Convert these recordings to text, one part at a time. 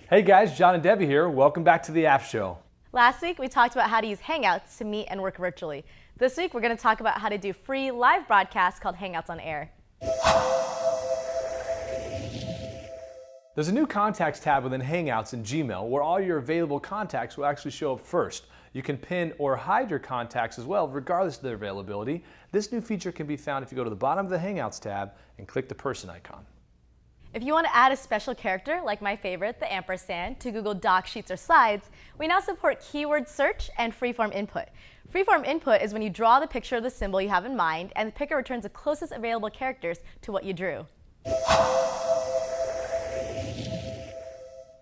Hey guys, John and Debbie here. Welcome back to the App Show. Last week, we talked about how to use Hangouts to meet and work virtually. This week, we're going to talk about how to do free live broadcasts called Hangouts on Air. There's a new Contacts tab within Hangouts in Gmail where all your available contacts will actually show up first. You can pin or hide your contacts as well, regardless of their availability. This new feature can be found if you go to the bottom of the Hangouts tab and click the person icon. If you want to add a special character, like my favorite, the ampersand, to Google Docs, Sheets, or Slides, we now support keyword search and freeform input. Freeform input is when you draw the picture of the symbol you have in mind, and the picker returns the closest available characters to what you drew.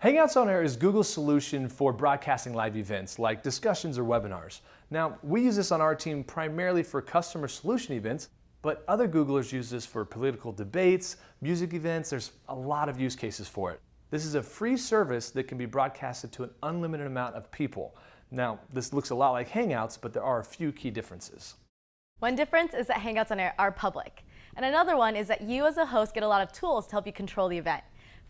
Hangouts on Air is Google's solution for broadcasting live events like discussions or webinars. Now, we use this on our team primarily for customer solution events, but other Googlers use this for political debates, music events. There's a lot of use cases for it. This is a free service that can be broadcasted to an unlimited amount of people. Now, this looks a lot like Hangouts, but there are a few key differences. One difference is that Hangouts on Air are public. And another one is that you as a host get a lot of tools to help you control the event.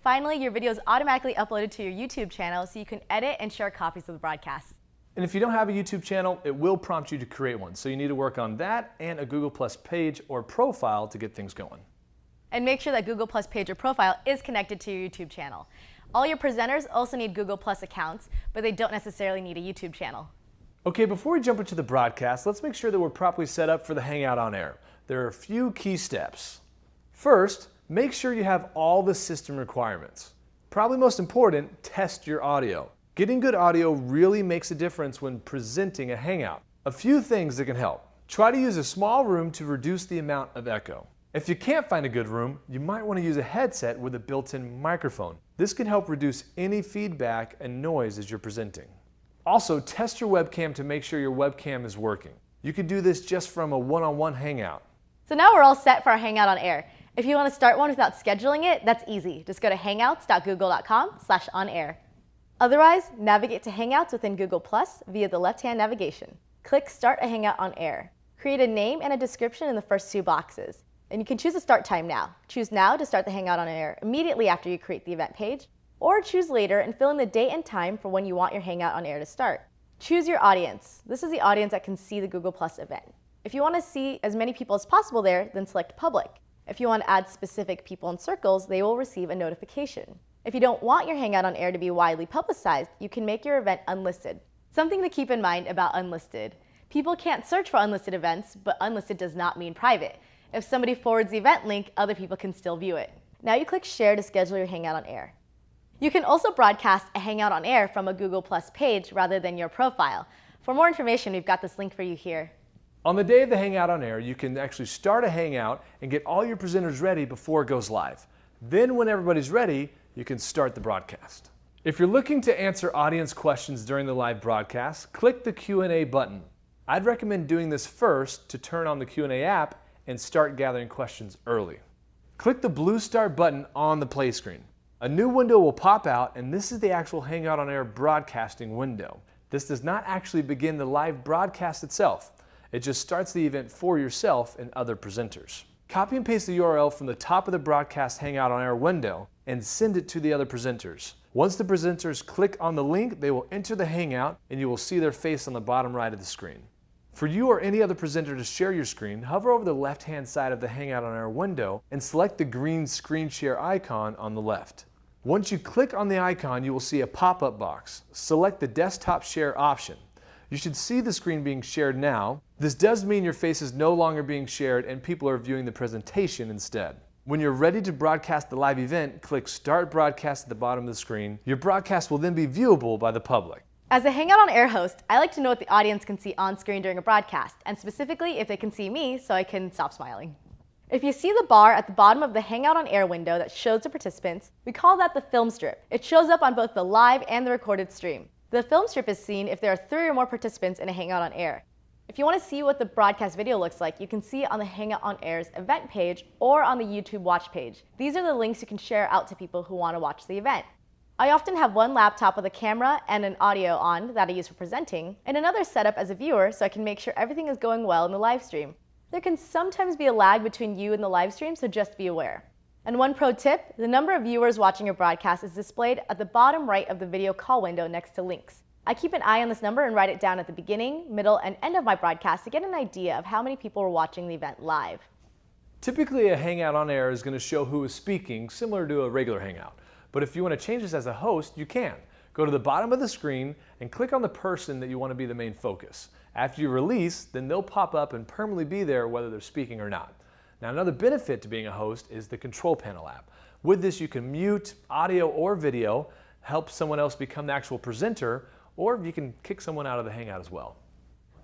Finally, your video is automatically uploaded to your YouTube channel so you can edit and share copies of the broadcast. And if you don't have a YouTube channel, it will prompt you to create one. So you need to work on that and a Google Plus page or profile to get things going. And make sure that Google Plus page or profile is connected to your YouTube channel. All your presenters also need Google Plus accounts, but they don't necessarily need a YouTube channel. Okay, before we jump into the broadcast, let's make sure that we're properly set up for the Hangout on Air. There are a few key steps. First, make sure you have all the system requirements. Probably most important, test your audio. Getting good audio really makes a difference when presenting a Hangout. A few things that can help. Try to use a small room to reduce the amount of echo. If you can't find a good room, you might want to use a headset with a built-in microphone. This can help reduce any feedback and noise as you're presenting. Also, test your webcam to make sure your webcam is working. You can do this just from a one-on-one Hangout. So now we're all set for our Hangout on Air. If you want to start one without scheduling it, that's easy. Just go to hangouts.google.com/onair. Otherwise, navigate to Hangouts within Google Plus via the left-hand navigation. Click Start a Hangout on Air. Create a name and a description in the first two boxes. And you can choose a start time now. Choose now to start the Hangout on Air immediately after you create the event page, or choose later and fill in the date and time for when you want your Hangout on Air to start. Choose your audience. This is the audience that can see the Google Plus event. If you want to see as many people as possible there, then select Public. If you want to add specific people in circles, they will receive a notification. If you don't want your Hangout on Air to be widely publicized, you can make your event unlisted. Something to keep in mind about unlisted. People can't search for unlisted events, but unlisted does not mean private. If somebody forwards the event link, other people can still view it. Now you click Share to schedule your Hangout on Air. You can also broadcast a Hangout on Air from a Google Plus page rather than your profile. For more information, we've got this link for you here. On the day of the Hangout on Air, you can actually start a Hangout and get all your presenters ready before it goes live. Then when everybody's ready, you can start the broadcast. If you're looking to answer audience questions during the live broadcast, click the Q&A button. I'd recommend doing this first to turn on the Q&A app and start gathering questions early. Click the blue Start button on the play screen. A new window will pop out, and this is the actual Hangout on Air broadcasting window. This does not actually begin the live broadcast itself. It just starts the event for yourself and other presenters. Copy and paste the URL from the top of the broadcast Hangout on Air window and send it to the other presenters. Once the presenters click on the link, they will enter the Hangout and you will see their face on the bottom right of the screen. For you or any other presenter to share your screen, hover over the left-hand side of the Hangout on Air window and select the green screen share icon on the left. Once you click on the icon, you will see a pop-up box. Select the desktop share option. You should see the screen being shared now. This does mean your face is no longer being shared and people are viewing the presentation instead. When you're ready to broadcast the live event, click Start Broadcast at the bottom of the screen. Your broadcast will then be viewable by the public. As a Hangout on Air host, I like to know what the audience can see on screen during a broadcast, and specifically if they can see me so I can stop smiling. If you see the bar at the bottom of the Hangout on Air window that shows the participants, we call that the film strip. It shows up on both the live and the recorded stream. The film strip is seen if there are 3 or more participants in a Hangout on Air. If you want to see what the broadcast video looks like, you can see it on the Hangout on Air's event page or on the YouTube watch page. These are the links you can share out to people who want to watch the event. I often have one laptop with a camera and an audio on that I use for presenting, and another set up as a viewer so I can make sure everything is going well in the live stream. There can sometimes be a lag between you and the live stream, so just be aware. And one pro tip, the number of viewers watching your broadcast is displayed at the bottom right of the video call window next to links. I keep an eye on this number and write it down at the beginning, middle, and end of my broadcast to get an idea of how many people were watching the event live. Typically, a Hangout on air is going to show who is speaking, similar to a regular Hangout. But if you want to change this as a host, you can. Go to the bottom of the screen and click on the person that you want to be the main focus. After you release, then they'll pop up and permanently be there whether they're speaking or not. Now, another benefit to being a host is the Control Panel app. With this, you can mute audio or video, help someone else become the actual presenter, or you can kick someone out of the Hangout as well.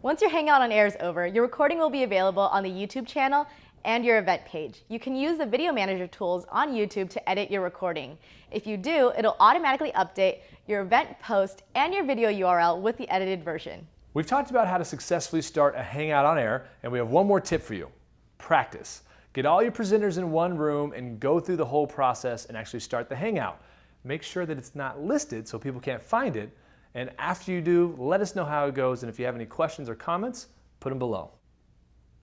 Once your Hangout on air is over, your recording will be available on the YouTube channel and your event page. You can use the video manager tools on YouTube to edit your recording. If you do, it'll automatically update your event post and your video URL with the edited version. We've talked about how to successfully start a Hangout on air, and we have one more tip for you. Practice. Get all your presenters in one room and go through the whole process and actually start the Hangout. Make sure that it's not listed so people can't find it, and after you do, let us know how it goes, and if you have any questions or comments, put them below.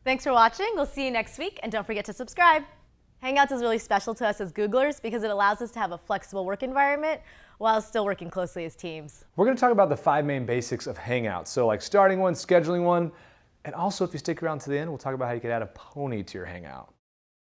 Thanks for watching. We'll see you next week, and don't forget to subscribe. Hangouts is really special to us as Googlers because it allows us to have a flexible work environment while still working closely as teams. We're going to talk about the 5 main basics of Hangouts. So like starting one, scheduling one, and also if you stick around to the end, we'll talk about how you can add a pony to your Hangout.